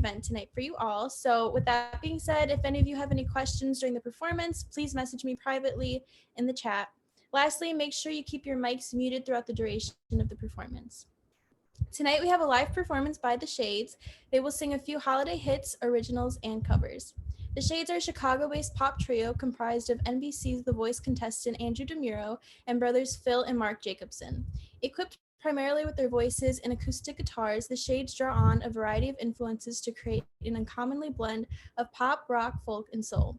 event tonight for you all. So with that being said, if any of you have any questions during the performance, please message me privately in the chat. Lastly, make sure you keep your mics muted throughout the duration of the performance. Tonight we have a live performance by The Shades. They will sing a few holiday hits, originals, and covers. The Shades are a Chicago-based pop trio comprised of NBC's The Voice contestant Andrew DeMuro and brothers Phil and Mark Jacobson. Equipped primarily with their voices and acoustic guitars, The Shades draw on a variety of influences to create an uncommonly blend of pop, rock, folk, and soul.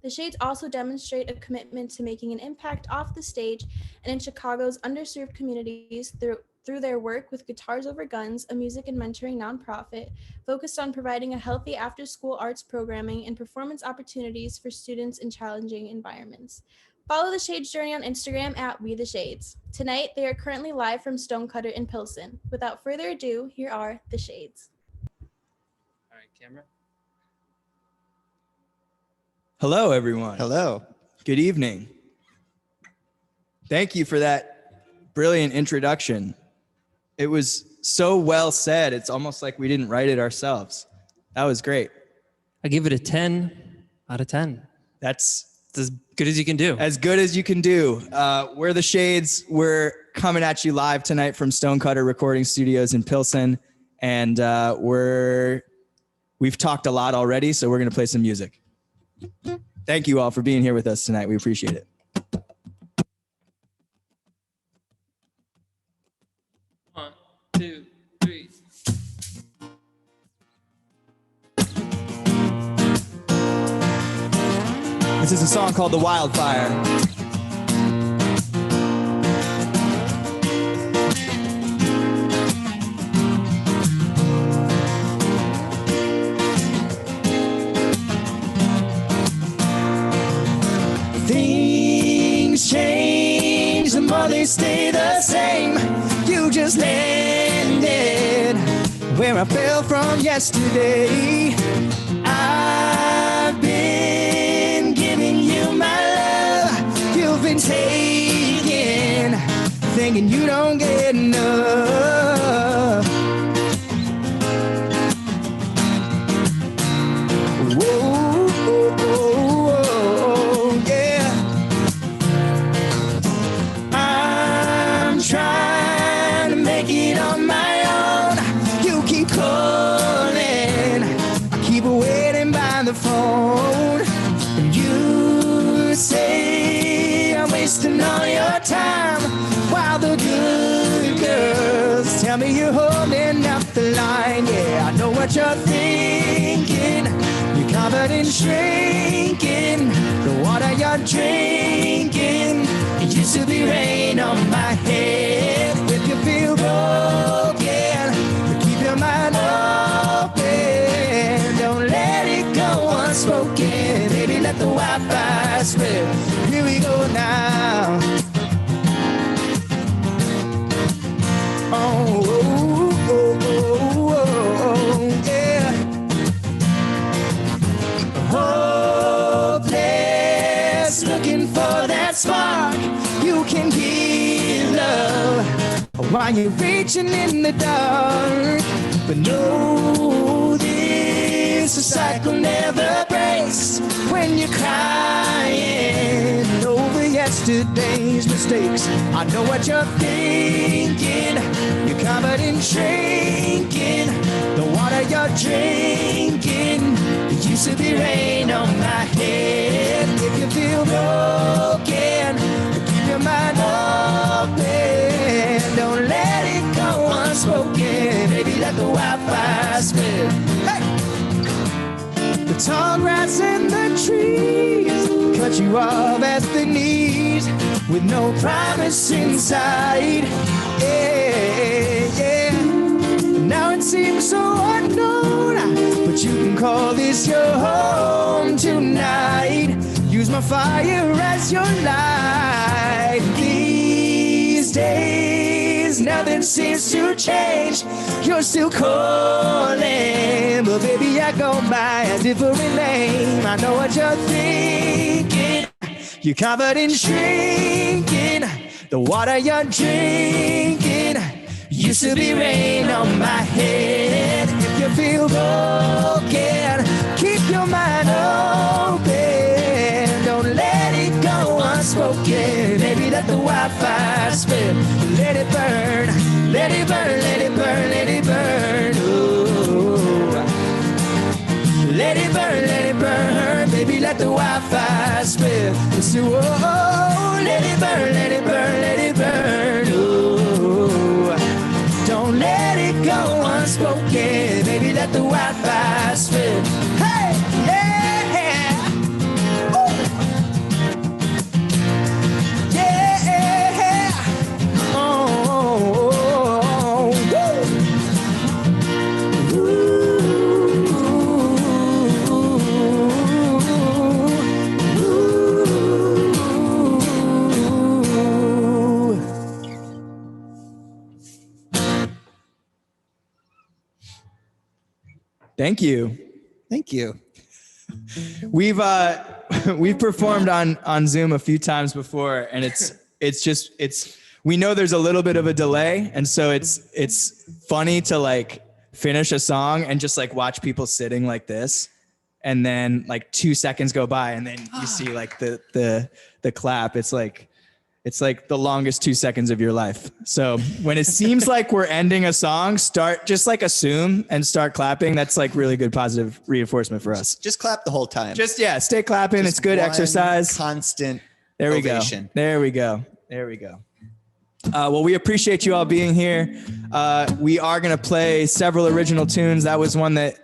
The Shades also demonstrate a commitment to making an impact off the stage and in Chicago's underserved communities through their work with Guitars Over Guns, a music and mentoring nonprofit focused on providing a healthy after-school arts programming and performance opportunities for students in challenging environments. Follow The Shades journey on Instagram at WeTheShades. Tonight, they are currently live from Stonecutter in Pilsen. Without further ado, here are The Shades. All right, camera. Hello, everyone. Hello. Good evening. Thank you for that brilliant introduction. It was so well said. It's almost like we didn't write it ourselves. That was great. I give it a 10 out of 10. That's It's as good as you can do. as good as you can do. We're The Shades. We're coming at you live tonight from Stonecutter Recording Studios in Pilsen. And we've talked a lot already, so we're going to play some music. Thank you all for being here with us tonight. We appreciate it. 1, 2, 3. This is a song called The Wildfire. Things change, the more they stay the same. You just landed where I fell from yesterday. I've been giving you my love. You've been taking, thinking you don't get enough. Whoa, oh, oh, oh, yeah. I'm trying to make it on my own. You keep calling, I keep waiting by the phone. And you say I'm wasting all your time, while the good girls tell me you're holding up the line. Yeah, I know what you're thinking. You're covered in shrinking. The water you're drinking, it used to be rain on my head. If you feel broken, keep your mind open. Don't let it go unspoken. Baby, let the wildfire spread. Here we go now. Oh, oh, oh, oh, oh, yeah. Hopeless, looking for that spark. You can give love while you're reaching in the dark. But know this, the cycle never breaks. When you're crying over yesterday's mistakes, I know what you're thinking. You're covered in shrinking. The water you're drinking, it used to be rain on my head. If you feel broken, keep your mind open. Don't let it go unspoken. Baby, let the wildfire spread. Hey! The tall grass and the trees cut you off at the knees with no promise inside. Yeah, yeah. Now it seems so unknown, but you can call this your home tonight. Use my fire as your light. These days, nothing seems to change. You're still calling, but baby, I go by a different name. I know what you're thinking. You're covered in shrinking. The water you're drinking used to be rain on my head. If you feel feel broken. Keep your mind open. Don't let it go unspoken. Maybe let the wildfire spread. Let it burn. Let it burn. Let it burn. Let it burn. Ooh. Let it burn. Let it burn. Baby, let the wildfire spread. Say, whoa. Let it burn. Let it burn. Let it burn. Ooh. Don't let it go unspoken. Baby, let the wildfire spread. Hey, yeah. Woo. Yeah. Oh, woo. Thank you. Thank you. We've performed on Zoom a few times before, and it's we know there's a little bit of a delay, and so it's funny to like finish a song and just like watch people sitting like this, and then like 2 seconds go by, and then you see like the clap. It's like the longest 2 seconds of your life. So when it seems like we're ending a song, just like assume and start clapping. That's like really good positive reinforcement for us. Just clap the whole time. Stay clapping. It's good exercise. Constant There we ovation. go. There we go. There we go. Well, we appreciate you all being here. We are going to play several original tunes. That was one that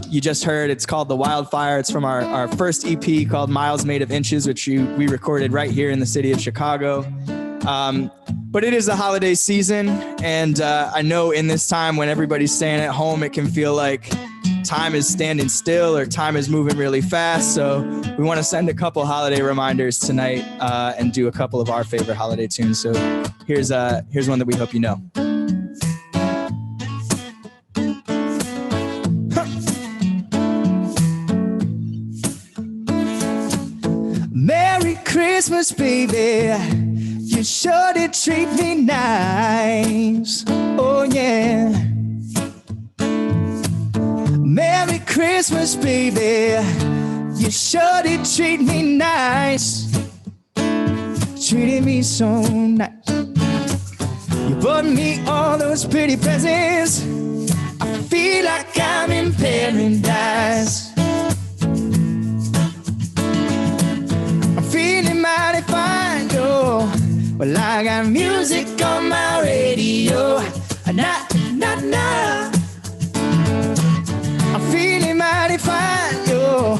you just heard. It's called The Wildfire. It's from our first EP called Miles Made of Inches, which we recorded right here in the city of Chicago. But it is the holiday season, and I know in this time when everybody's staying at home, it can feel like time is standing still or time is moving really fast. So we want to send a couple holiday reminders tonight and do a couple of our favorite holiday tunes. So here's one that we hope you know. Merry Christmas, baby. You sure did treat me nice. Oh, yeah. Merry Christmas, baby. You sure did treat me nice. Treated me so nice. You bought me all those pretty presents. I feel like I'm in paradise. I'm feeling mighty fine, yo. Well, I got music on my radio. Nah, nah, nah. I'm feeling mighty fine, yo.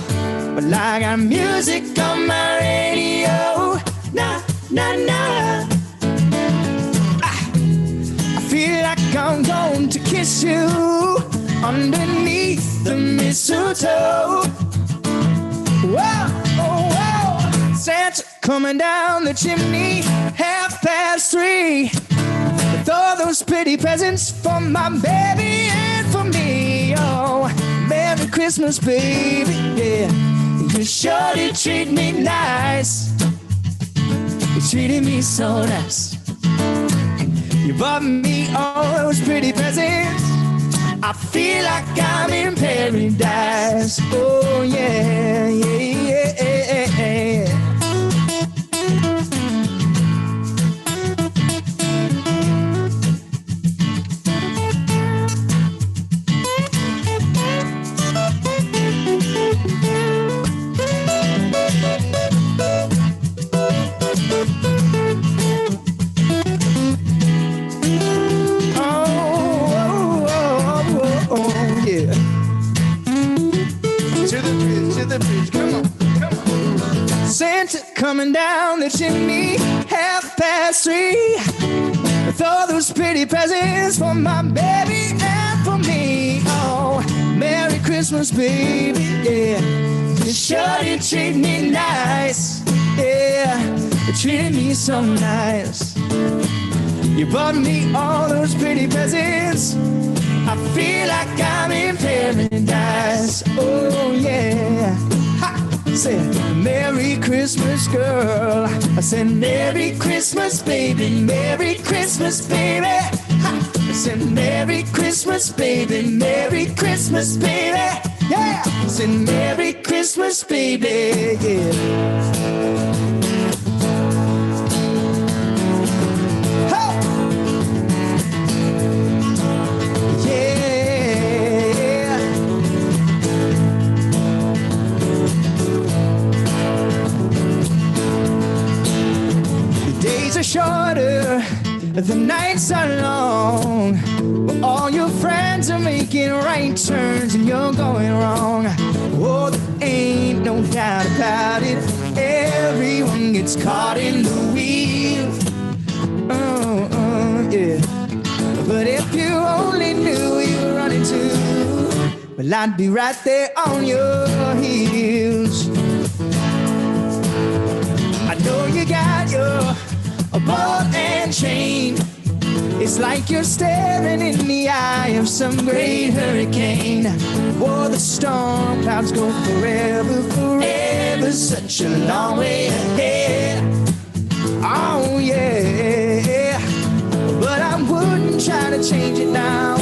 Well, I got music on my radio. Nah, nah, nah. I feel like I'm going to kiss you underneath the mistletoe. Whoa, oh, whoa. Santa coming down the chimney, 3:30. With all those pretty presents for my baby and for me. Oh, Merry Christmas, baby, yeah. You sure did treat me nice. You treated me so nice. You bought me all those pretty presents. I feel like I'm in paradise. Oh, yeah, yeah, yeah, yeah. Santa coming down the chimney, 3:30. With all those pretty presents for my baby and for me. Oh, Merry Christmas, baby, yeah. You sure did treat me nice, yeah. You treated me so nice. You bought me all those pretty presents. I feel like I'm in paradise. Oh, yeah. Ha! Say, Merry Christmas, girl. I said, Merry Christmas, baby. Merry Christmas, baby. Ha! Sing Merry Christmas, baby, Merry Christmas, baby. Yeah, sing Merry Christmas, baby. Yeah. Ho! Yeah. The days are shorter, the nights are long. But all your friends are making right turns and you're going wrong. Oh, there ain't no doubt about it. Everyone gets caught in the wheel. Yeah. But if you only knew you were running to, well, I'd be right there on your heels. I know you got your ball and chain. It's like you're staring in the eye of some great hurricane. Oh, the storm clouds go forever, forever, such a long way ahead. Oh, yeah. But I wouldn't try to change it now.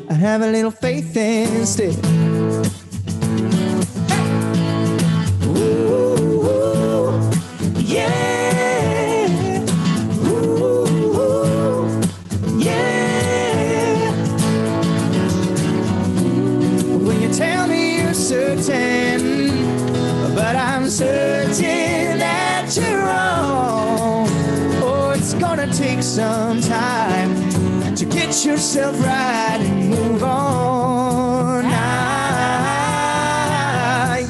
I'd have a little faith instead. Ooh, yeah. Certain, but I'm certain that you're wrong. Oh, it's gonna take some time to get yourself right and move on.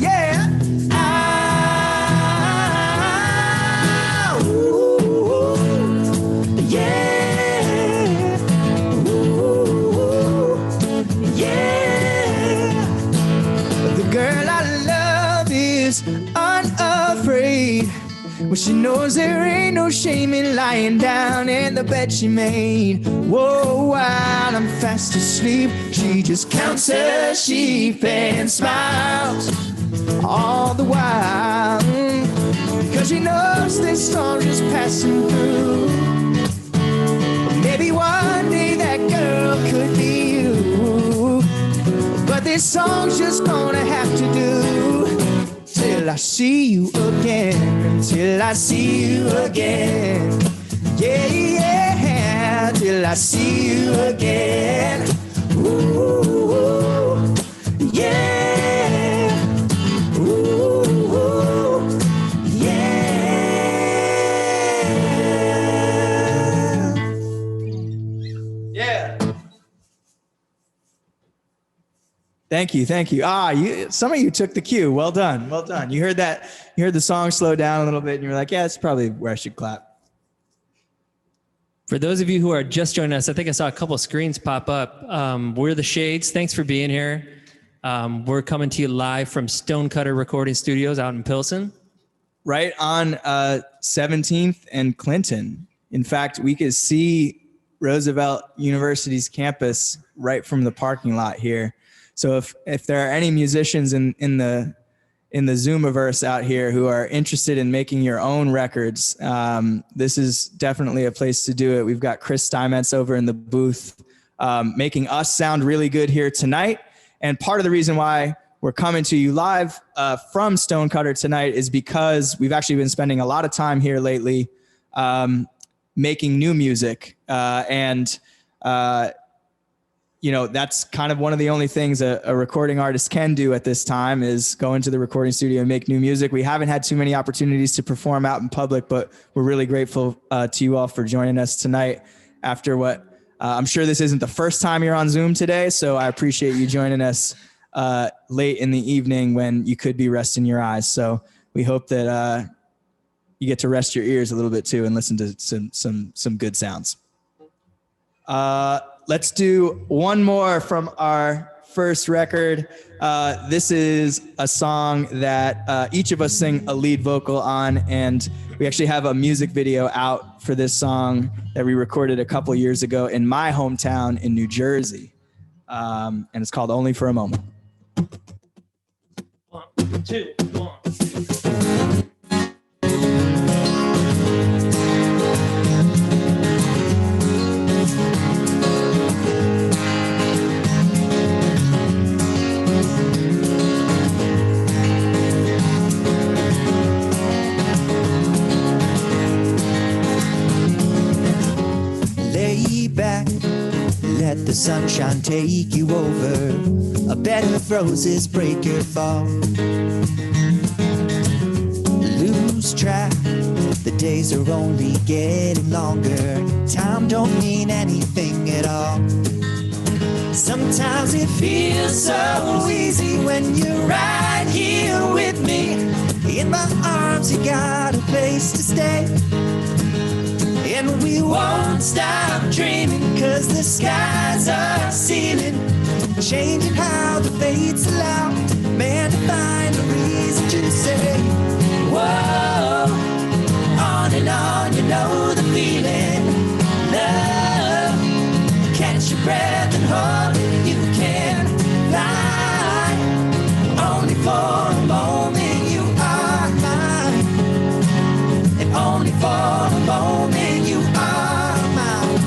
Yeah. Ooh, yeah. Ooh, yeah. The girl I love is unafraid. Well, she knows there ain't no shame in lying down in the bed she made. Whoa, while I'm fast asleep, she just counts her sheep and smiles all the while. Cause she knows this storm's just passing through. Maybe one day that girl could be you. But this song's just gonna have to do till I see you again, till I see you again. Yeah, yeah, till I see you again. Ooh, yeah. Ooh, yeah. Yeah. Thank you. Some of you took the cue. Well done. You heard that? You heard the song slow down a little bit, and you were like, "Yeah, that's probably where I should clap." For those of you who are just joining us, I think I saw a couple screens pop up. We're the Shades. Thanks for being here. We're coming to you live from Stonecutter Recording Studios out in Pilsen. Right on 17th and Clinton. In fact, we could see Roosevelt University's campus right from the parking lot here. So if there are any musicians in the Zoomiverse out here who are interested in making your own records, this is definitely a place to do it. We've got Chris Steinmetz over in the booth making us sound really good here tonight. And part of the reason why we're coming to you live from Stonecutter tonight is because we've actually been spending a lot of time here lately making new music. You know, that's kind of one of the only things a recording artist can do at this time is go into the recording studio and make new music. We haven't had too many opportunities to perform out in public, but we're really grateful to you all for joining us tonight after what I'm sure this isn't the first time you're on Zoom today. So I appreciate you joining us late in the evening when you could be resting your eyes. So we hope that you get to rest your ears a little bit too and listen to some good sounds. Let's do one more from our first record. This is a song that each of us sing a lead vocal on, and we actually have a music video out for this song that we recorded a couple years ago in my hometown in New Jersey. And it's called Only for a Moment. 1, 2, 1. sunshine take you over. A bed of roses break your fall. Lose track, the days are only getting longer. Time don't mean anything at all. Sometimes it feels so easy when you're right here with me. In my arms you got a place to stay. And we won't stop dreaming, cause the skies are ceiling, changing how the fates allow man to find a reason to say, whoa, on and on, you know the feeling. Love, catch your breath and hold it, you can fly. Only for a moment you are mine, and only for a moment you are mine.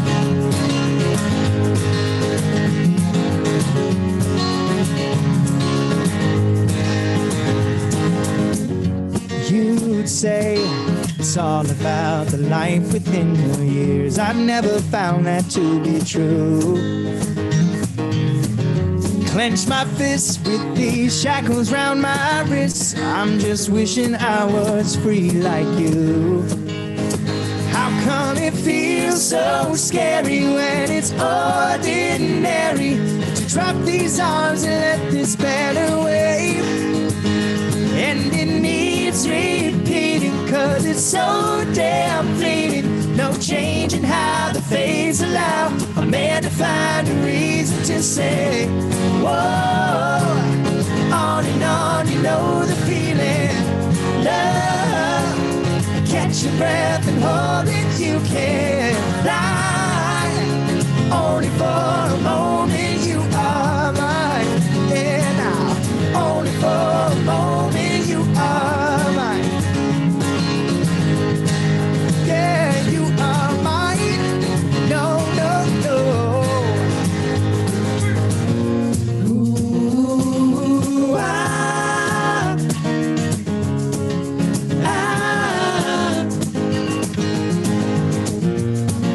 You'd say it's all about the life within your years. I've never found that to be true. Clench my fists with these shackles round my wrists. I'm just wishing I was free like you. How come it feels so scary when it's ordinary to drop these arms and let this banner wave? And it needs repeating, cause it's so damn fleeting. No change in how the fates allow a man to find a reason to say, whoa, on and on, you know the feeling. Love, catch your breath and hold it, you can fly. Only for a moment you are mine. Yeah, now, only for a moment you are mine. Yeah, you are mine. No, no, no. Ooh, ah, ah.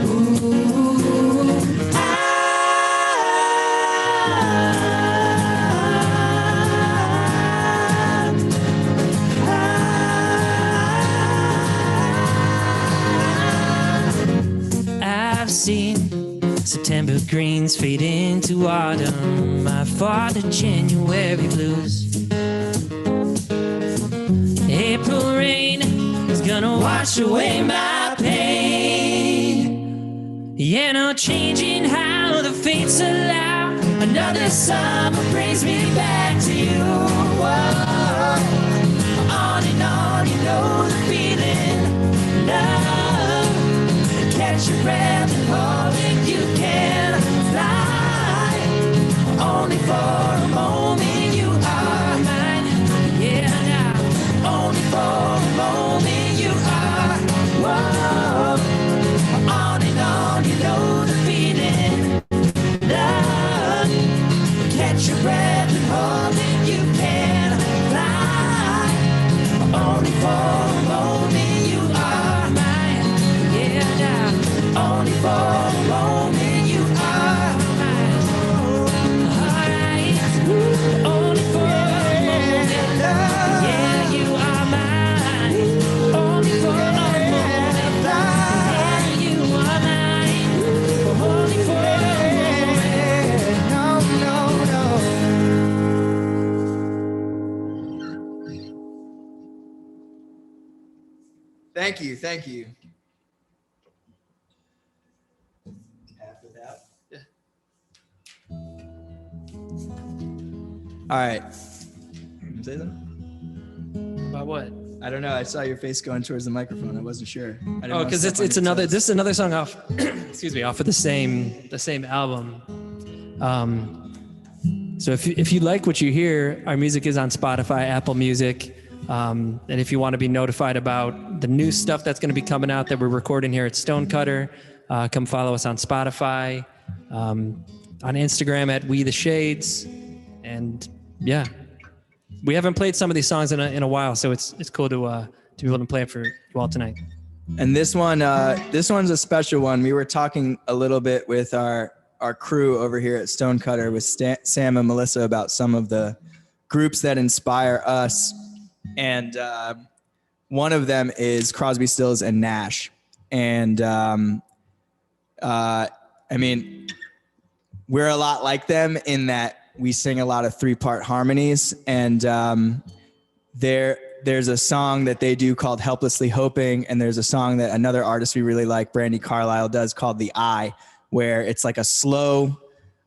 Ooh, I've seen September greens fade into autumn. I fought the January blues. April rain is gonna wash away my pain. Yeah, no changing how the fates allow. Another summer brings me back to you. Whoa. On and on, you know the feeling. Love, catch your breath and hold it, you can fly. Only for a moment you are mine. Yeah, now, only for a moment you are. Whoa, on and on, you know the feeling. Love, catch your breath and hold it, you can fly. Only for a moment you are mine. Yeah, now, only for a moment you are mine. Alright, only for a moment. Yeah, you are mine. Only for a moment. Yeah, you are mine. Only for a moment. no, no, no. Thank you, thank you. Half of that. All right. Say something? About what? I don't know. I saw your face going towards the microphone. I wasn't sure. I didn't Oh, wanna because step on it's your another. toes. This is another song off. Excuse me, off of the same album. So if you like what you hear, our music is on Spotify, Apple Music, and if you want to be notified about the new stuff that's going to be coming out that we're recording here at Stonecutter, come follow us on Spotify, on Instagram at We the Shades, and yeah, we haven't played some of these songs in a while, so it's cool to be able to play it for you all tonight. And this one's a special one. We were talking a little bit with our our crew over here at Stonecutter with Sam and Melissa about some of the groups that inspire us. And one of them is Crosby, Stills, and Nash. And I mean, we're a lot like them in that we sing a lot of 3-part harmonies. And there's a song that they do called Helplessly Hoping. And there's a song that another artist we really like, Brandy Carlisle, does called The Eye, where it's like a slow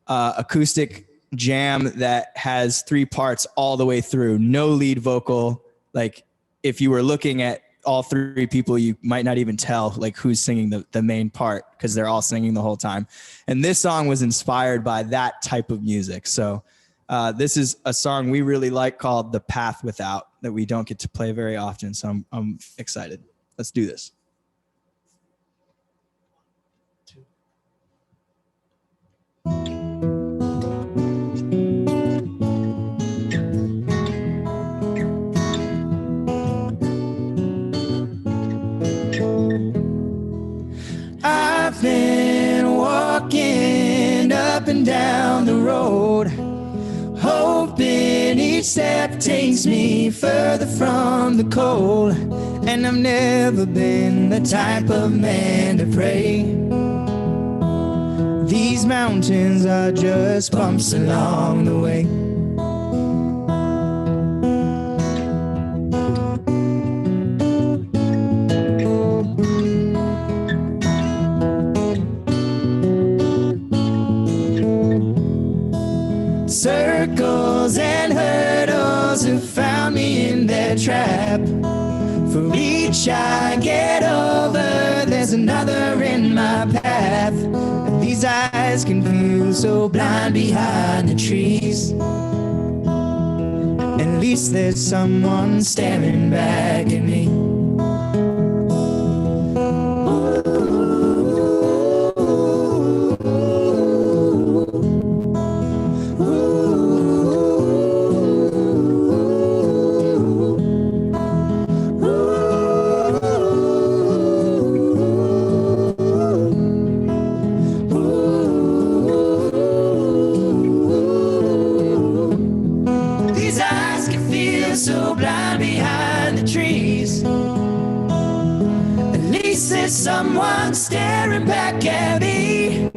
acoustic jam that has 3 parts all the way through, no lead vocal. Like if you were looking at all 3 people, you might not even tell like who's singing the main part because they're all singing the whole time. And this song was inspired by that type of music. So this is a song we really like called The Path Without that we don't get to play very often. So I'm excited. Let's do this. I've been walking up and down the road, hoping each step takes me further from the cold. And I've never been the type of man to pray. These mountains are just bumps along the way. Circles and hurdles have found me in their trap. For each I get over, there's another in my path. And these eyes can feel so blind behind the trees. At least there's someone staring back at me. Someone staring back at me.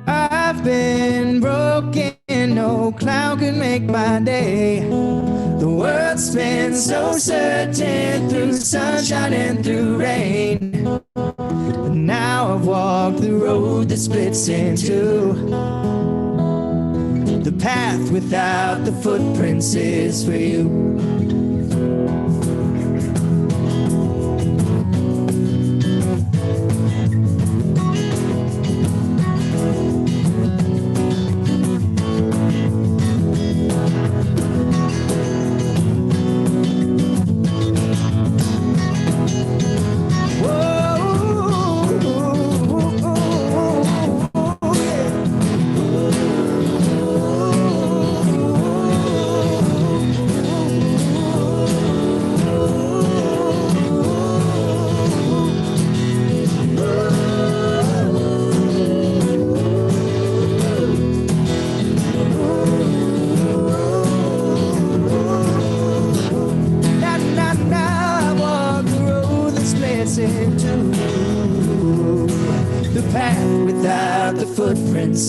I've been broken, no cloud can make my day. The world's been so certain through sunshine and through rain. But now I've walked the road that splits in two. The path without the footprints is for you.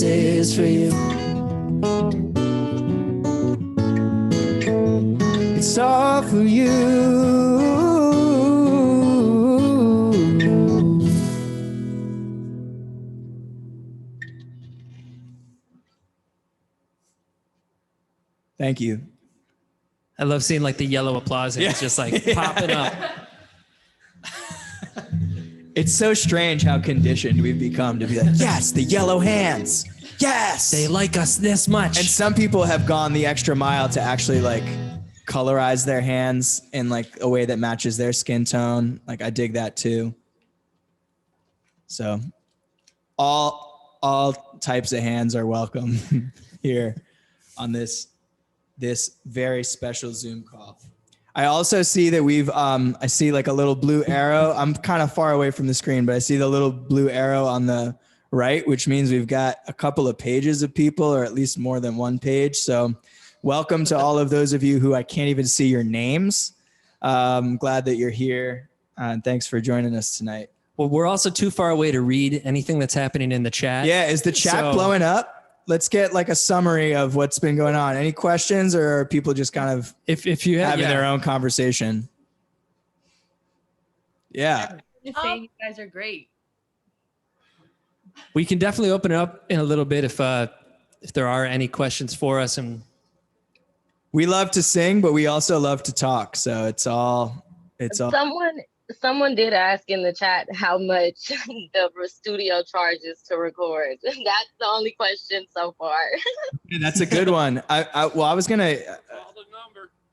Is for you. It's all for you. Thank you. I love seeing like the yellow applause and it's just like popping up. It's so strange how conditioned we've become to be like, yes, the yellow hands. Yes. They like us this much. And some people have gone the extra mile to actually like colorize their hands in like a way that matches their skin tone. Like I dig that too. So all types of hands are welcome here on this very special Zoom call. I also see that we've, I see like a little blue arrow. I'm kind of far away from the screen, but I see the little blue arrow on the right, which means we've got a couple of pages of people, or at least more than one page. So welcome to all of those of you who I can't even see your names. I'm glad that you're here, and thanks for joining us tonight. Well, we're also too far away to read anything that's happening in the chat. Yeah, is the chat blowing up? Let's get like a summary of what's been going on. Any questions, or are people just kind of if you have, having their own conversation? Yeah. Just saying you guys are great. We can definitely open it up in a little bit if there are any questions for us. And we love to sing, but we also love to talk. So it's all. Someone did ask in the chat how much the studio charges to record. That's the only question so far. That's a good one. I was gonna.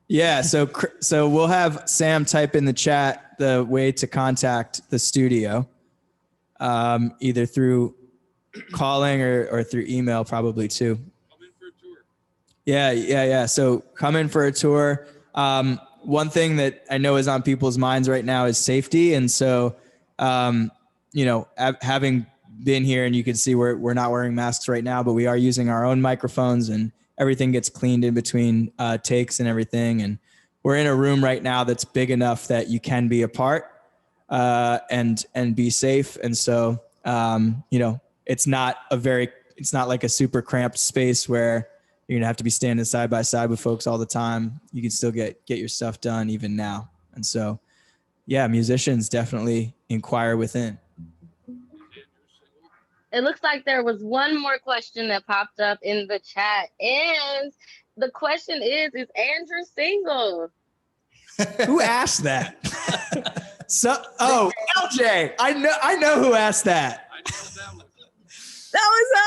Yeah, so we'll have Sam type in the chat the way to contact the studio, either through calling or through email, probably too. Come in for a tour. Yeah. So come in for a tour. One thing that I know is on people's minds right now is safety. And so, having been here, and you can see we're not wearing masks right now, but we are using our own microphones, and everything gets cleaned in between takes and everything. And we're in a room right now that's big enough that you can be apart and be safe. And so, it's not like a super cramped space where you're going to have to be standing side by side with folks all the time. You can still get your stuff done even now. And so, yeah, musicians definitely inquire within. It looks like there was one more question that popped up in the chat. And the question is Andrew single? Who asked that? LJ. I know who asked that. That was us.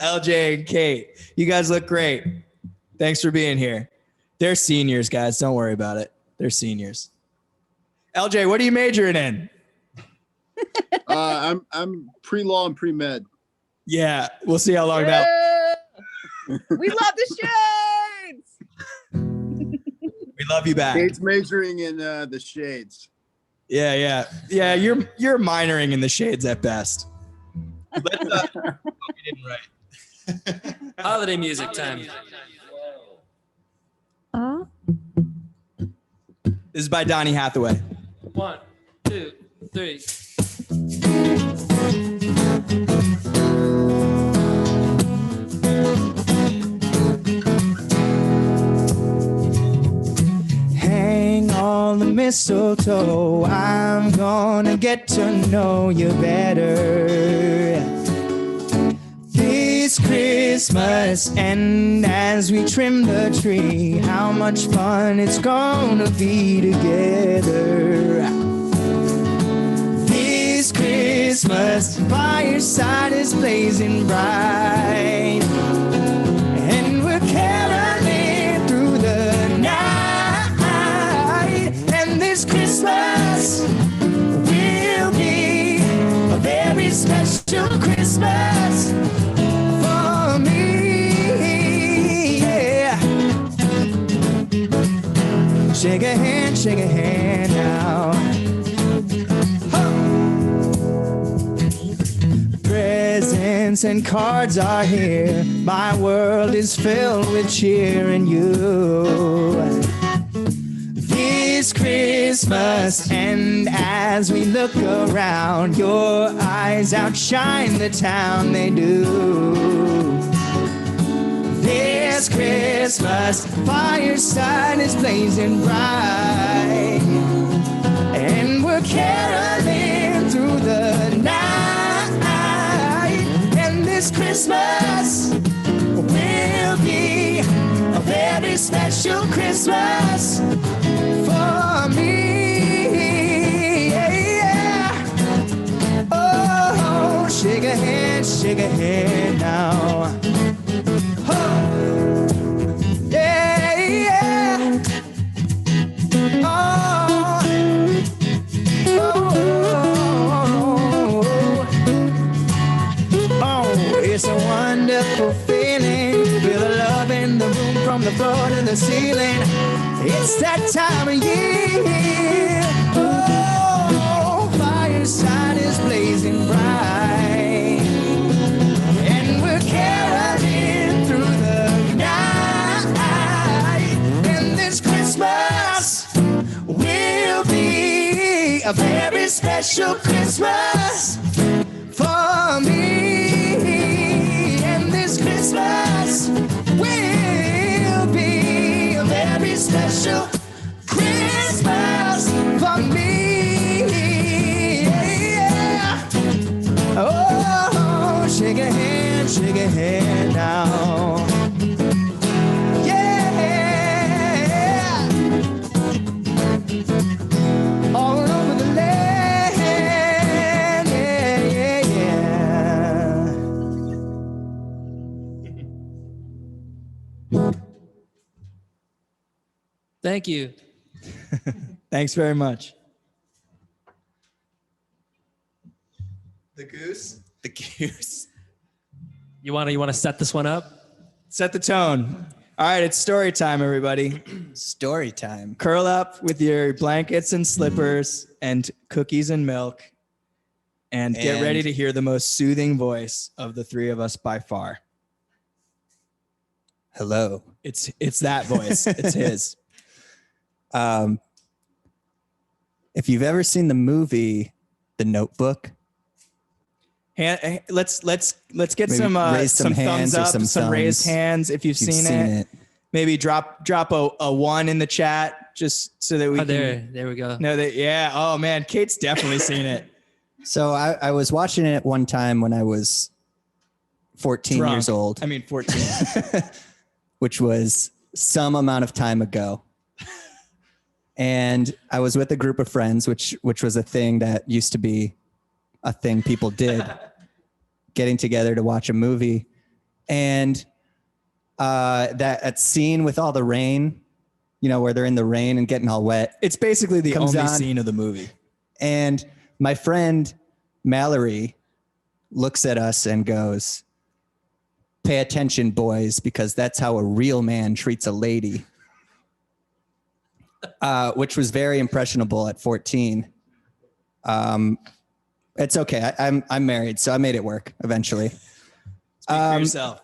LJ and Kate, you guys look great. Thanks for being here. They're seniors, guys. Don't worry about it. They're seniors. LJ, what are you majoring in? I'm pre-law and pre-med. Yeah, we'll see how long that. We love the shades. We love you back. Kate's majoring in the shades. Yeah. You're minoring in the shades at best. Let's, we didn't write. Holiday music time. This is by Donny Hathaway. 1, 2, 3. Hang on the mistletoe, I'm gonna get to know you better this Christmas. And as we trim the tree, how much fun it's gonna be together this Christmas. Fireside is blazing bright, and we're caroling through the night. And this Christmas will be a very special Christmas for me, yeah. Shake a hand now. Presents and cards are here. My world is filled with cheer and you this Christmas. And as we look around, your eyes outshine the town, they do. This Christmas, fireside is blazing bright, and we're caroling through the night. And this Christmas will be a very special Christmas for me, yeah. Oh, shake a hand now. Oh, yeah. Oh, it's a wonderful feeling. Feel the love in the room from the floor to the ceiling. It's that time of year. Oh, fireside is blazing bright. And we're caroling through the night. And this Christmas will be a very special Christmas for me. And this Christmas will be a very special Christmas for me. Yeah. Oh, shake a hand now. Yeah. All over the land. Yeah, yeah. Thank you. Thanks very much. The goose. You wanna set this one up? Set the tone. All right, it's story time, everybody. Story time. Curl up with your blankets and slippers and cookies and milk, and get ready to hear the most soothing voice of the three of us by far. Hello. It's that voice. It's his. If you've ever seen the movie The Notebook, Let's get Maybe some raise some hands thumbs or up, some raised thumbs hands if you've seen it. Maybe drop a 1 in the chat just so that we can. There we go. No, yeah. Oh man, Kate's definitely seen it. So I was watching it one time when I was 14 Drunk. years old. I mean, 14. Which was some amount of time ago. And I was with a group of friends, which was a thing that used to be a thing people did, getting together to watch a movie. And that scene with all the rain, where they're in the rain and getting all wet. It's basically the Comes only on. scene of the movie. And my friend Mallory looks at us and goes, "Pay attention, boys, because that's how a real man treats a lady." Which was very impressionable at 14. It's okay. I'm married, so I made it work eventually. Speak for yourself.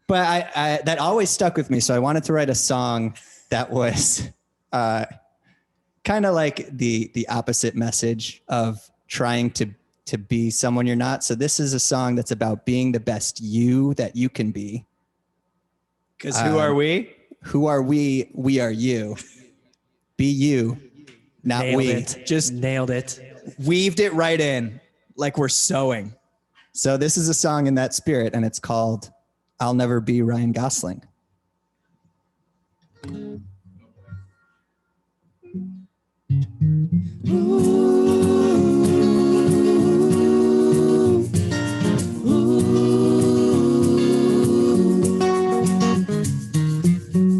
But I that always stuck with me. So I wanted to write a song that was kind of like the opposite message of trying to be someone you're not. So this is a song that's about being the best you that you can be. Because who are we? Who are we? We are you. Be you, not Nailed we. it. Just Nailed it. weaved it right in like we're sewing. So this is a song in that spirit, and it's called "I'll Never Be Ryan Gosling."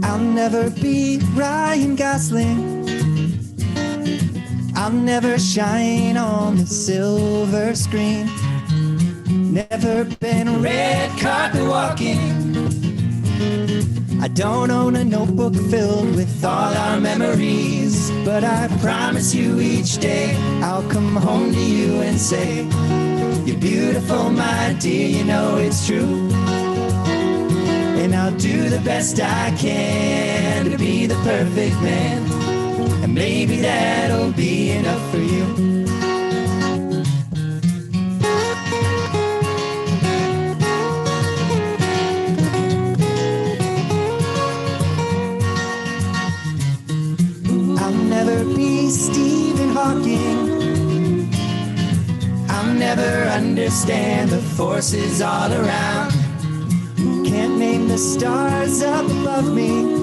I'll never be Ryan Gosling. I'll never shine on the silver screen. Never been red carpet walking. I don't own a notebook filled with all our memories, but I promise you each day I'll come home to you and say, "You're beautiful, my dear, you know it's true." And I'll do the best I can to be the perfect man, and maybe that'll be enough for you. I'll never be Stephen Hawking. I'll never understand the forces all around. Can't name the stars up above me.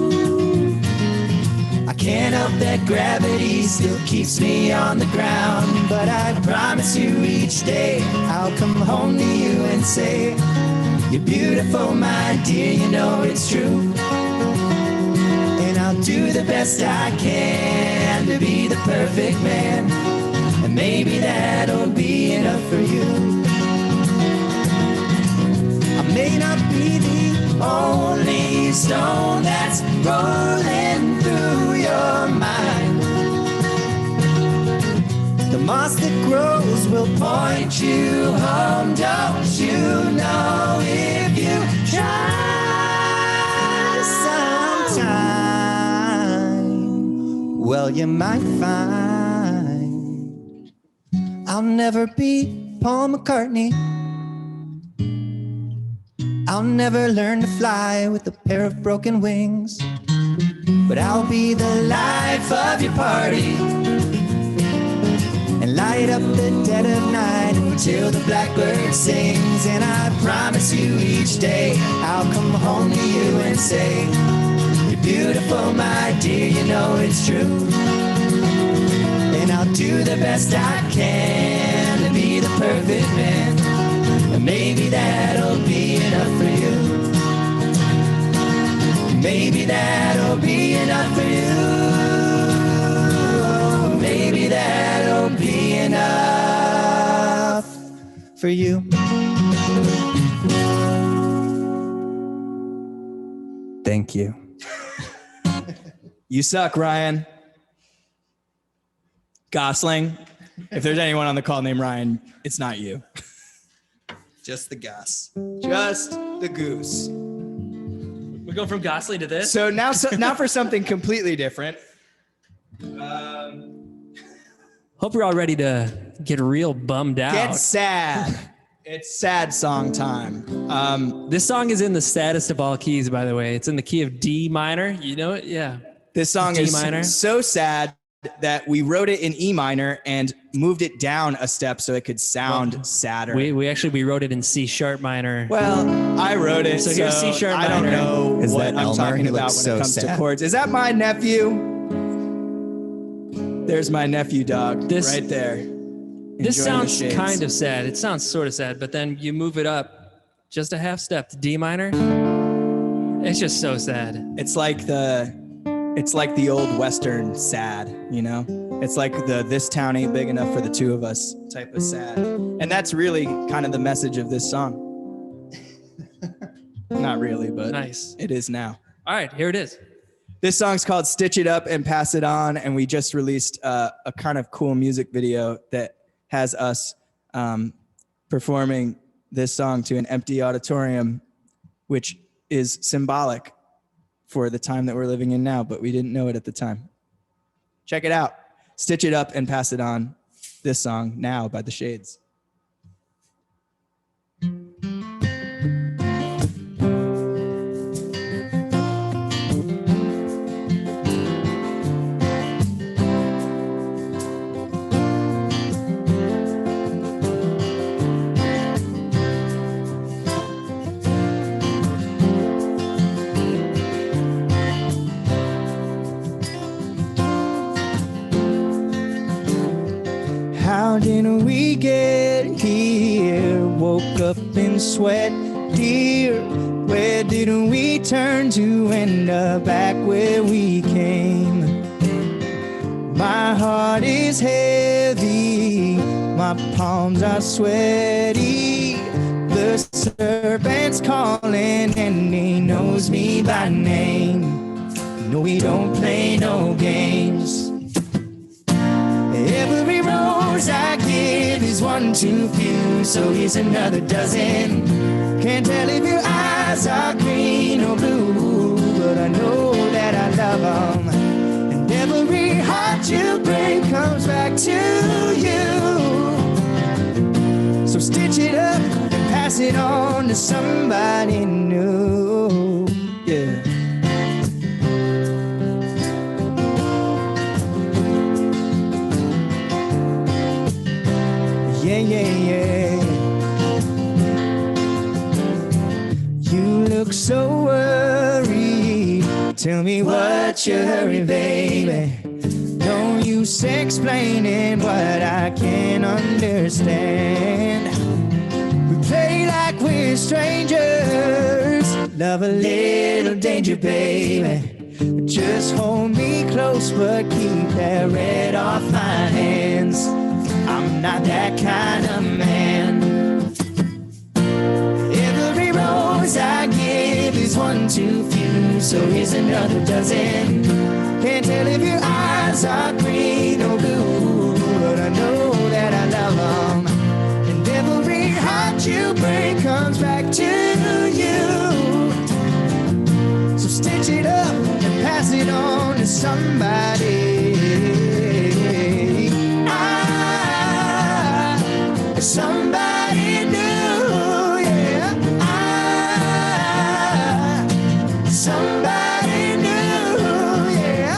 I can't help that gravity still keeps me on the ground. But I promise you each day I'll come home to you and say, "You're beautiful, my dear, you know it's true." And I'll do the best I can to be the perfect man, and maybe that'll be enough for you. I may not be the only stone that's rolling through your mind. The moss that grows will point you home. Don't you know if you try sometime, well, you might find I'll never be Paul McCartney. I'll never learn to fly with a pair of broken wings, but I'll be the life of your party and light up the dead of night until the blackbird sings. And I promise you each day I'll come home to you and say, you're beautiful, my dear, you know it's true. And I'll do the best I can to be the perfect man, and maybe that'll be enough for you. Maybe that'll be enough for you. Maybe that'll be enough for you. Thank you. You suck, Ryan. Gosling. If there's anyone on the call named Ryan, it's not you. Just the Gus. Just the goose. We go from Gosling to this. So now for something completely different. Hope you're all ready to get real bummed out. Get sad. It's sad song time. This song is in the saddest of all keys, by the way. It's in the key of D minor. You know it? Yeah. This song D is minor. so sad that we wrote it in E minor and moved it down a step so it could sound sadder. We wrote it in C sharp minor. Well, I wrote it, So here's C sharp I don't minor. know Is what that I'm Elmer? talking He about looks when so it comes to sad. chords. Is that my nephew? There's my nephew dog right there. This Enjoying the sounds shades. kind of sad. It sounds sort of sad, but then you move it up just a half step to D minor. It's just so sad. It's like the old Western sad, you know? It's like the this town ain't big enough for the two of us type of sad. And that's really kind of the message of this song. Not really, but Nice. it is now. All right, here it is. This song's called Stitch It Up and Pass It On, and we just released a kind of cool music video that has us performing this song to an empty auditorium, which is symbolic for the time that we're living in now, but we didn't know it at the time. Check it out. Stitch It Up and Pass It On. This song, Now, by The Shades. How did we get here? Woke up in sweat, dear. Where did we turn to end up back where we came? My heart is heavy, my palms are sweaty. The serpent's calling and he knows me by name. No, we don't play no games. Every rose I give is one too few, so here's another dozen. Can't tell if your eyes are green or blue, but I know that I love them. And every heart you break comes back to you. So stitch it up and pass it on to somebody new. Yeah. Yeah, yeah, yeah. You look so worried. Tell me what's your hurry, baby. Don't use explaining what I can't understand. We play like we're strangers. Love a little danger, baby. Just hold me close, but keep that red off my hands. I'm not that kind of man. Every rose I give is one too few, so here's another dozen. Can't tell if your eyes are green or blue, but I know that I love them. heart you break comes back to you. So stitch it up and pass it on to somebody. Somebody new, yeah. Somebody new, yeah.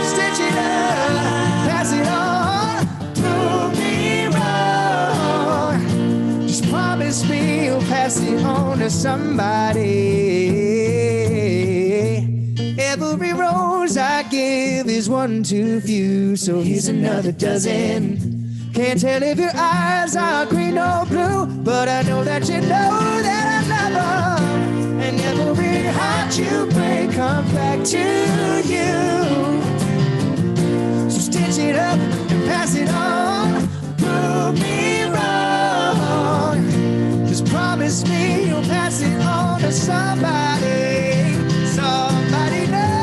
Stitch it up, pass it on, prove me wrong. Just promise me you'll pass it on to somebody. Every rose I give is one too few, so here's another dozen. Can't tell if your eyes are green or blue, but I know that you know that I love them. And every heart you break comes back to you. So stitch it up and pass it on. Prove me wrong. Just promise me you'll pass it on to somebody. Somebody knows.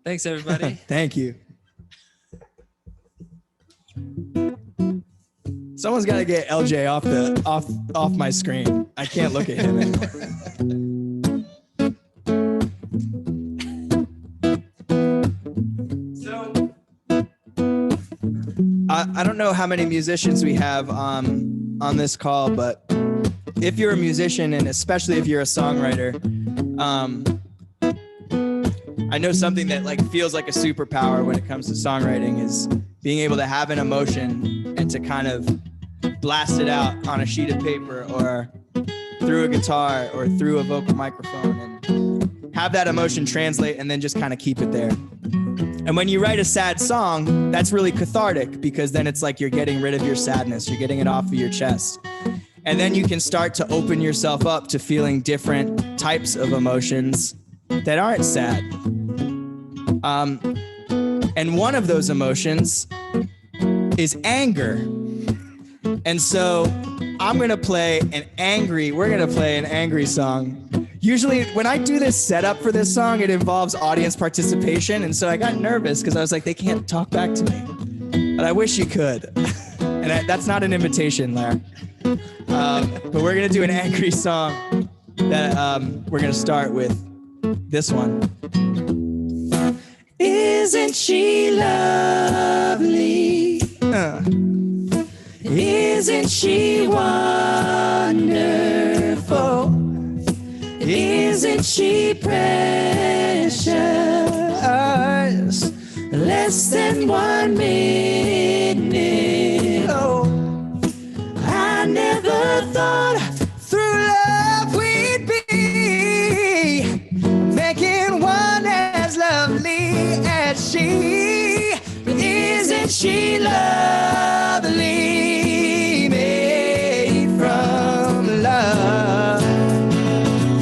Thanks, everybody. Thank you. Someone's got to get LJ off my screen. I can't look at him anymore. So, I don't know how many musicians we have on this call, but if you're a musician, and especially if you're a songwriter, I know something that like feels like a superpower when it comes to songwriting is being able to have an emotion and to kind of blast it out on a sheet of paper or through a guitar or through a vocal microphone and have that emotion translate and then just kind of keep it there. And when you write a sad song, that's really cathartic because then it's like you're getting rid of your sadness, you're getting it off of your chest. And then you can start to open yourself up to feeling different types of emotions that aren't sad. And one of those emotions is anger. And so we're gonna play an angry song. Usually when I do this setup for this song, it involves audience participation. And so I got nervous because I was like, they can't talk back to me. But I wish you could. And that's not an invitation, Larry. But we're gonna do an angry song that we're gonna start with this one. Isn't she lovely? Isn't she wonderful? Isn't she precious? Less than 1 minute. Oh, I never thought through love we'd be making one as lovely as she. But isn't she lovely, made from love?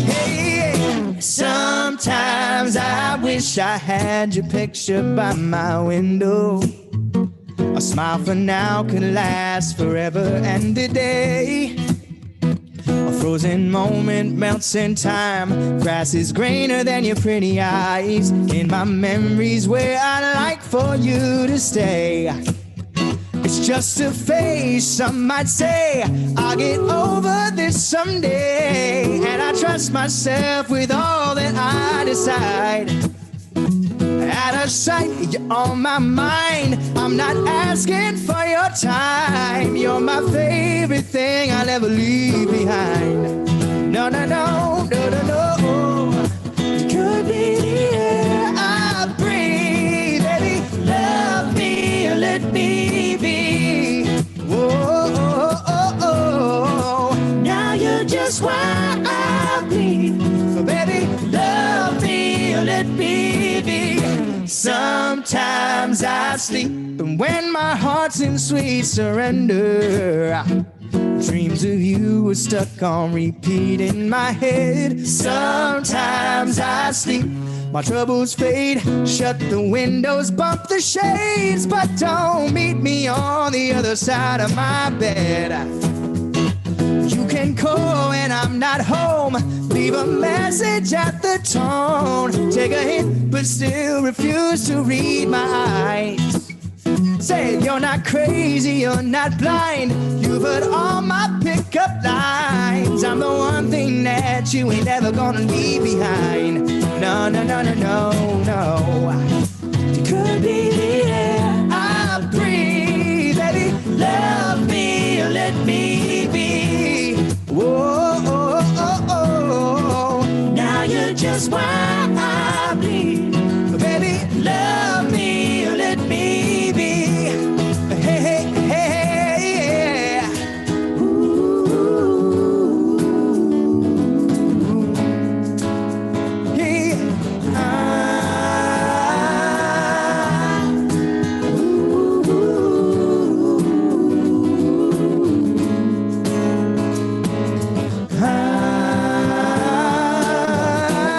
Hey, sometimes I wish I had your picture by my window. A smile for now could last forever and a day. A frozen moment melts in time. Grass is greener than your pretty eyes. In my memories where I'd like for you to stay. It's just a phase, some might say. I'll get over this someday. And I trust myself with all that I decide. Out of sight, you're on my mind. I'm not asking for your time. You're my favorite thing I'll ever leave behind. No, no, no, no, no, no. You could be the air I breathe. Baby, love me or let me be. Whoa, oh, oh, oh. Now you're just why I bleed. So baby, love me or let me be. Sometimes I sleep, and when my heart's in sweet surrender, Dreams of you were stuck on repeat in my head. Sometimes I sleep, my troubles fade. Shut the windows, bump the shades, but don't meet me on the other side of my bed. You can call when I'm not home. Leave a message at the tone. Take a hint, but still refuse to read my eyes. Say you're not crazy, you're not blind. You've heard all my pickup lines. I'm the one thing that you ain't ever gonna leave behind. No, no, no, no, no, no. You could be the air I breathe, baby. Love me or let me be. Whoa, oh, oh, oh. Now you're just why I bleed. Baby, love me or let me be. Hey, hey, hey, yeah. Ooh, yeah.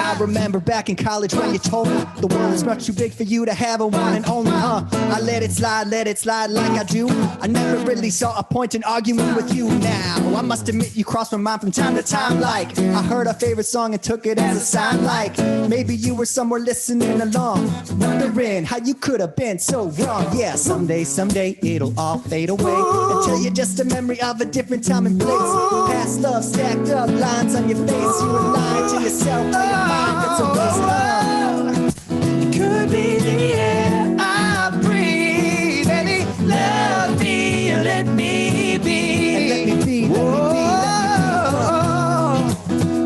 I remember back in college when you told me the world is much too big for you to have a one and only, I let it slide like I do. I never really saw a point in arguing with you. Now I must admit you crossed my mind from time to time. Like I heard our favorite song and took it as a sign. Like maybe you were somewhere listening along, wondering how you could have been so wrong. Yeah, someday it'll all fade away until you're just a memory of a different time and place. Past love stacked up, lines on your face. You were lying to yourself, for your mind gets a waste of. It could be the air I breathe, baby. Love me and let me be. And let me be,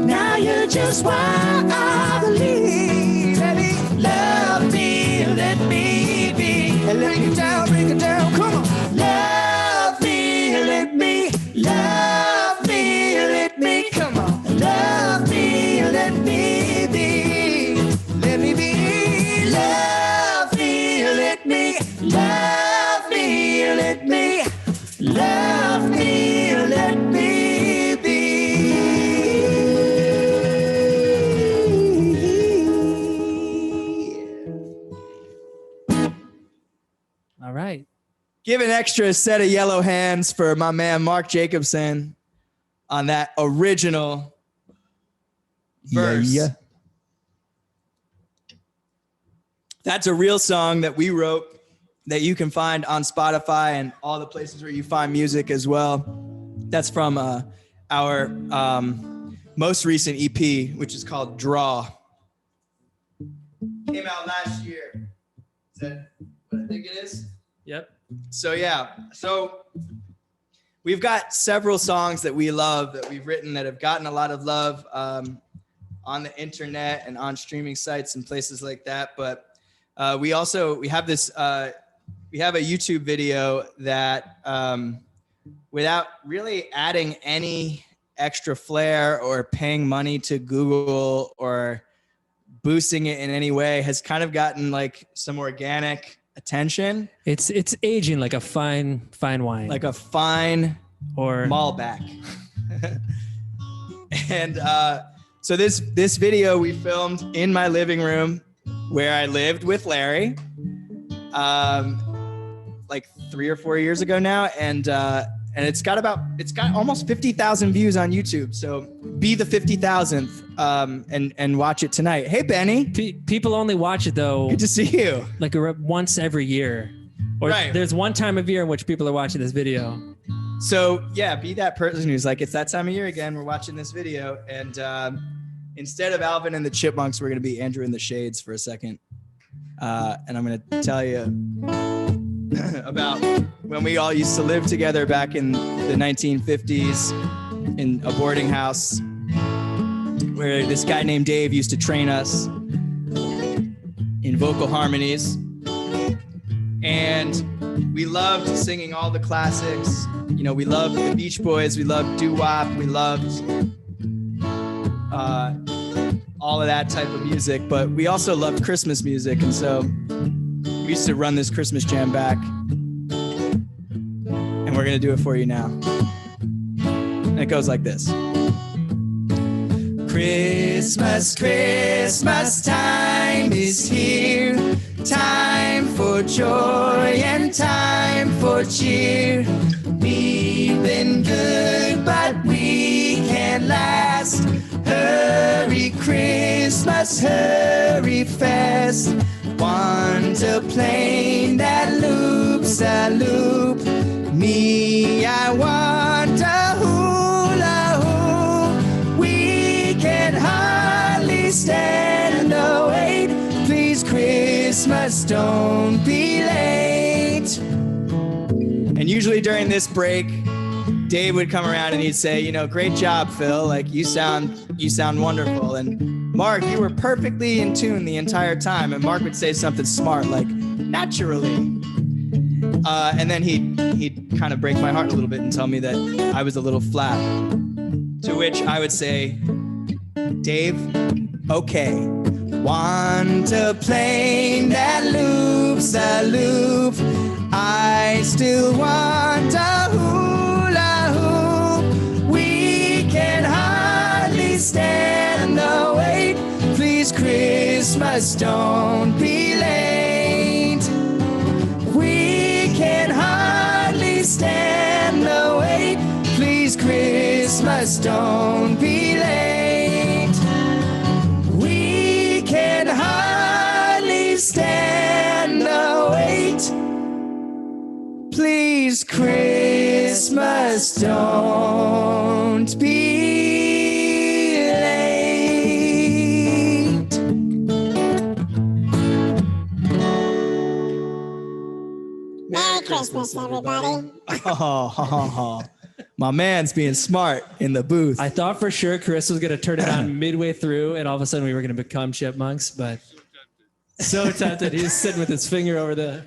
now you're just why I believe, baby. Love me and let me be. And let me down, bring it down, come on. Love me and let me. Love me and let me, come on. Love me and let me be. Let me be. Love me and let me. Love me and let me. Love me and let me be. All right. Give an extra set of yellow hands for my man Mark Jacobson on that original verse. Yeah. That's a real song that we wrote that you can find on Spotify and all the places where you find music as well. That's from our most recent EP, which is called Draw. Came out last year. Is that what I think it is? Yep. So yeah, so we've got several songs that we love that we've written that have gotten a lot of love on the internet and on streaming sites and places like that. But we have a YouTube video that without really adding any extra flair or paying money to Google or boosting it in any way has kind of gotten like some organic attention. It's aging like a fine wine. Like a fine or Malbec. And so this video we filmed in my living room where I lived with Larry like 3 or 4 years ago now, and it's got almost 50,000 views on YouTube. So be the 50,000th and watch it tonight. Hey Benny, people only watch it though. Good to see you. Like once every year, or right. There's one time of year in which people are watching this video. So yeah, be that person who's like, it's that time of year again. We're watching this video, and instead of Alvin and the Chipmunks, we're gonna be Andrew and the Shades for a second, and I'm gonna tell you about when we all used to live together back in the 1950s in a boarding house where this guy named Dave used to train us in vocal harmonies. And we loved singing all the classics. You know, we loved the Beach Boys, we loved doo-wop, we loved all of that type of music, but we also loved Christmas music. And so we used to run this Christmas jam back, and we're gonna do it for you now. And it goes like this. Christmas, Christmas time is here. Time for joy and time for cheer. We've been good, but we can't last. Hurry Christmas, hurry fast. Want a plane that loops a loop. Me, I want a hula hoop. We can hardly stand the wait. Please, Christmas, don't be late. And usually during this break, Dave would come around and he'd say, you know, great job, Phil. Like, you sound wonderful. And Mark, you were perfectly in tune the entire time. And Mark would say something smart like, naturally. And then he'd kind of break my heart a little bit and tell me that I was a little flat. To which I would say, Dave, okay. Want a plane that loops a loop. I still want a hula hoop. We can hardly stand the wait. Please, Christmas, don't be late. We can hardly stand the wait. Please, Christmas, don't be late. We can hardly stand the wait. Please, Christmas, don't be late. Merry Christmas, everybody. Oh, my man's being smart in the booth. I thought for sure Chris was going to turn it on midway through, and all of a sudden we were going to become chipmunks, but so tempted. He's sitting with his finger over the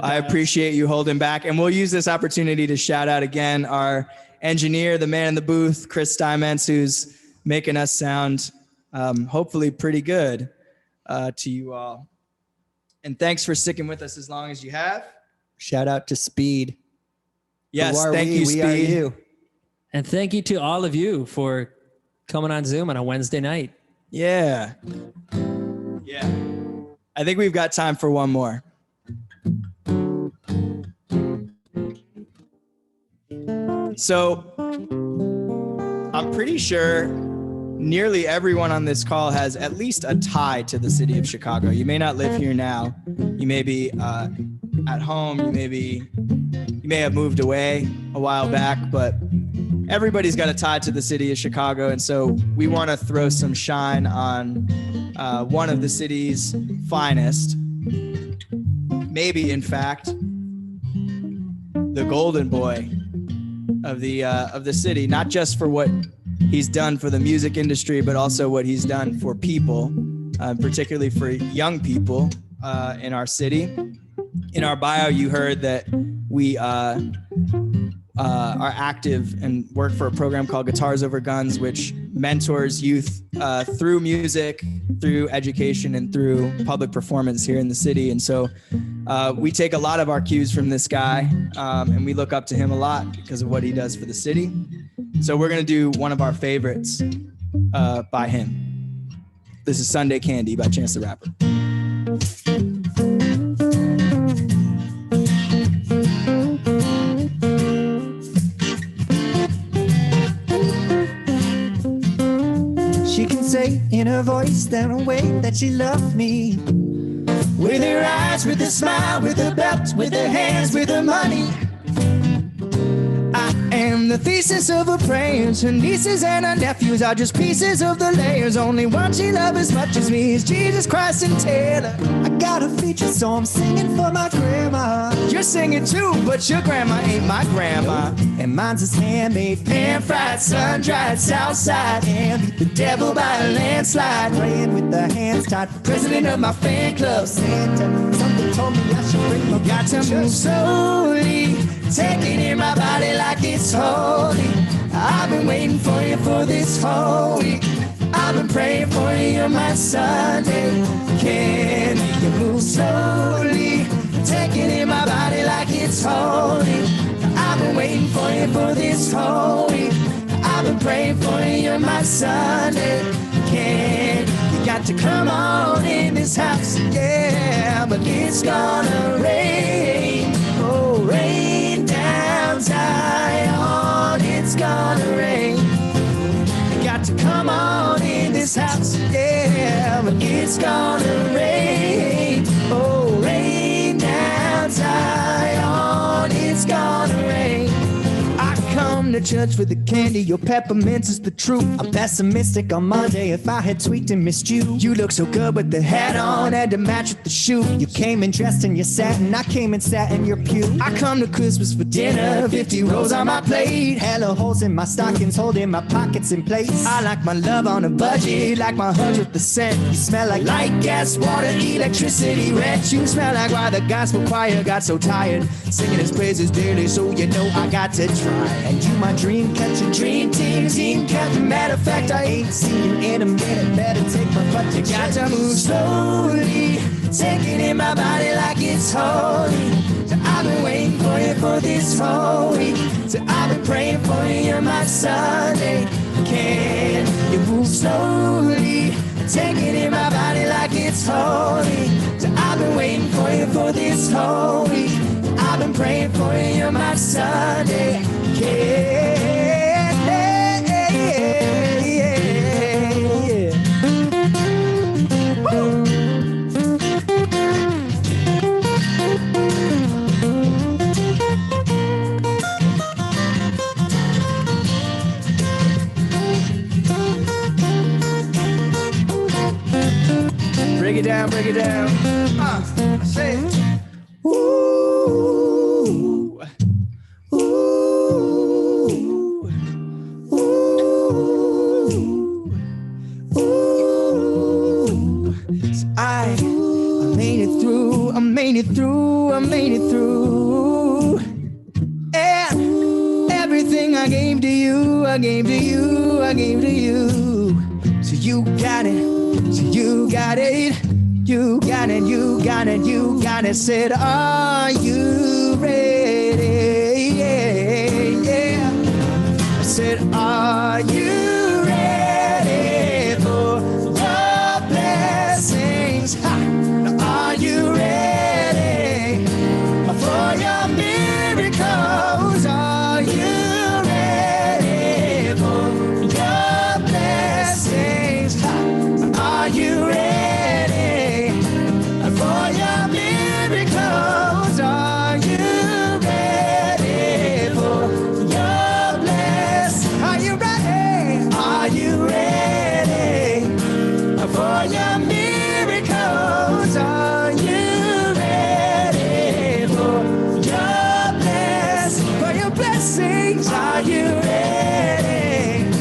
I appreciate you holding back. And we'll use this opportunity to shout out again our engineer, the man in the booth, Chris Steinmetz, who's making us sound hopefully pretty good to you all. And thanks for sticking with us as long as you have. Shout out to Speed. Yes, thank you, Speed. We are you. And thank you to all of you for coming on Zoom on a Wednesday night. Yeah. Yeah. I think we've got time for one more. So I'm pretty sure nearly everyone on this call has at least a tie to the city of Chicago. You may not live here now. You may be at home. You may have moved away a while back, but everybody's got a tie to the city of Chicago. And so we want to throw some shine on one of the city's finest. Maybe, in fact, the golden boy of the city, not just for what he's done for the music industry, but also what he's done for people, particularly for young people in our city. In our bio, you heard that we are active and work for a program called Guitars Over Guns, which mentors youth through music, through education, and through public performance here in the city. And so we take a lot of our cues from this guy, and we look up to him a lot because of what he does for the city. So we're going to do one of our favorites by him. This is Sunday Candy by Chance the Rapper. She can say in her voice that a way that she loved me. With her eyes, with her smile, with her belt, with her hands, with her money. I am the thesis of her prayers. Her nieces and her nephews are just pieces of the layers. Only one she loves as much as me is Jesus Christ and Taylor. I got a feature, so I'm singing for my grandma. You're singing too, but your grandma ain't my grandma. And mine's is handmade, pan-fried, sun-dried, Southside, and the devil by a landslide. praying with the hands tied. President of my fan club, Santa, something told me I should bring my got to move slowly, taking in my body like it's holy. I've been waiting for you for this whole week. I've been praying for you, you're my Sunday candy. You move slowly, taking in my body like it's holy. I've been waiting for you for this whole week. you're my Sunday. Can you got to come on in this house? Yeah, but it's gonna rain. Oh, rain down Zion. It's gonna rain. You got to come on in this house. Yeah, but it's gonna rain. Oh, rain down Zion. It's gonna rain. I come to church with the candy, your peppermints is the truth. I'm pessimistic on Monday if I had tweaked and missed you. You look so good with the hat on, had to match with the shoe. You came in dressed in your satin, I came and sat in your pew. I come to Christmas for dinner, 50 rolls on my plate. Hella holes in my stockings, holding my pockets in place. I like my love on a budget, like my 100%. You smell like light, gas, water, electricity, rent. You smell like why the gospel choir got so tired, singing his praises daily, so you know I got to try. And you my dream catcher, dream team, team captain. Matter of fact, I ain't seen you in a minute. Better take my butt to got to move slowly, taking in my body like it's holy. So I've been waiting for you for this whole week. So I've been praying for you, you're my Sunday. Can you move slowly, taking in my body like it's holy. So I've been waiting for you for this whole week. I've been praying for you, you're my Sunday. Break it down, break it down. Say it. Ooh, ooh, ooh, ooh. So I made it through, I made it through, I made it through. And everything I gave to you, I gave to you, I gave to you. So you got it, so you got it. You got it, you got it, you got it. Said, are you ready? Yeah, yeah. I said, are you ready for your blessings? Ha! Are you ready for your miracles? Are you ready for your blessings? Ha! Are you ready? For your miracles, are you ready for your blessing? Are you ready? Are you ready for your miracles? Are you ready for your blessing? For your blessings, are you ready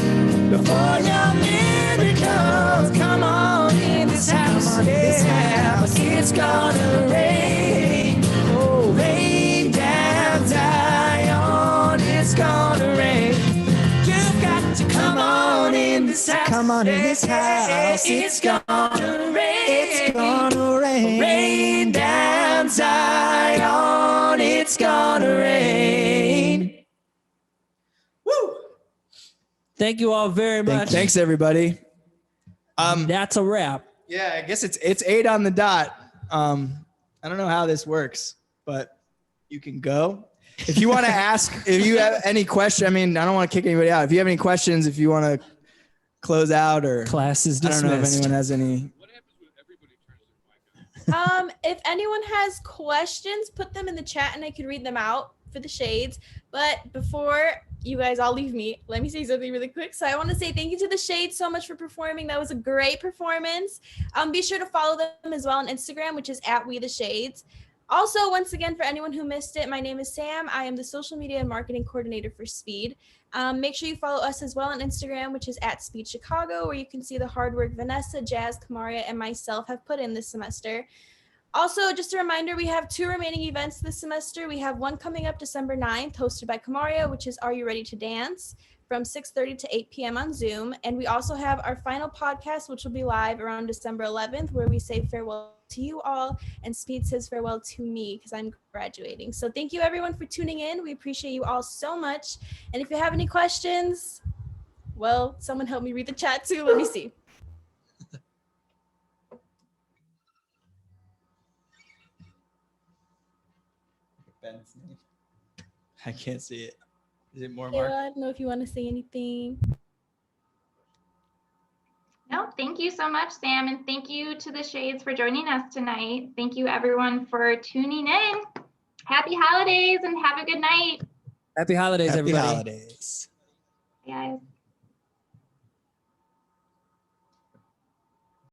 for your miracles? Come on in this house, yeah. It's gonna rain, oh, rain down Zion. It's gonna rain. You've got to come on in this house. Come on in this house. It's gonna rain. It's gonna rain. Rain down Zion. It's gonna rain. Woo! Thank you all very much. Thanks, everybody. That's a wrap. Yeah, I guess it's 8 on the dot. I don't know how this works, but you can go. If you want to ask, if you have any question, I mean, I don't want to kick anybody out. If you have any questions, if you want to close out or class is dismissed. I don't know if anyone has any. If anyone has questions, put them in the chat and I can read them out for the shades. But before you guys all leave me, let me say something really quick. So I want to say thank you to the Shades so much for performing. That was a great performance. Be sure to follow them as well on Instagram, which is @WeTheShades. Also, once again, for anyone who missed it, my name is Sam. I am the social media and marketing coordinator for Speed. Make sure you follow us as well on Instagram, which is @SpeedChicago, where you can see the hard work Vanessa, Jazz, Kamaria, and myself have put in this semester. Also, just a reminder, we have 2 remaining events this semester. We have one coming up December 9th, hosted by Kamaria, which is Are You Ready to Dance? From 6:30 to 8 p.m. on Zoom. And we also have our final podcast, which will be live around December 11th, where we say farewell to you all and Speed says farewell to me because I'm graduating. So thank you everyone for tuning in. We appreciate you all so much. And if you have any questions, Well, someone help me read the chat too. Let me see. Ben's name. I can't see it. Is it more Kayla, Mark? I don't know if you want to say anything. No, thank you so much, Sam. And thank you to the Shades for joining us tonight. Thank you everyone for tuning in. Happy holidays and have a good night. Happy holidays, Happy everybody. holidays. Bye, guys.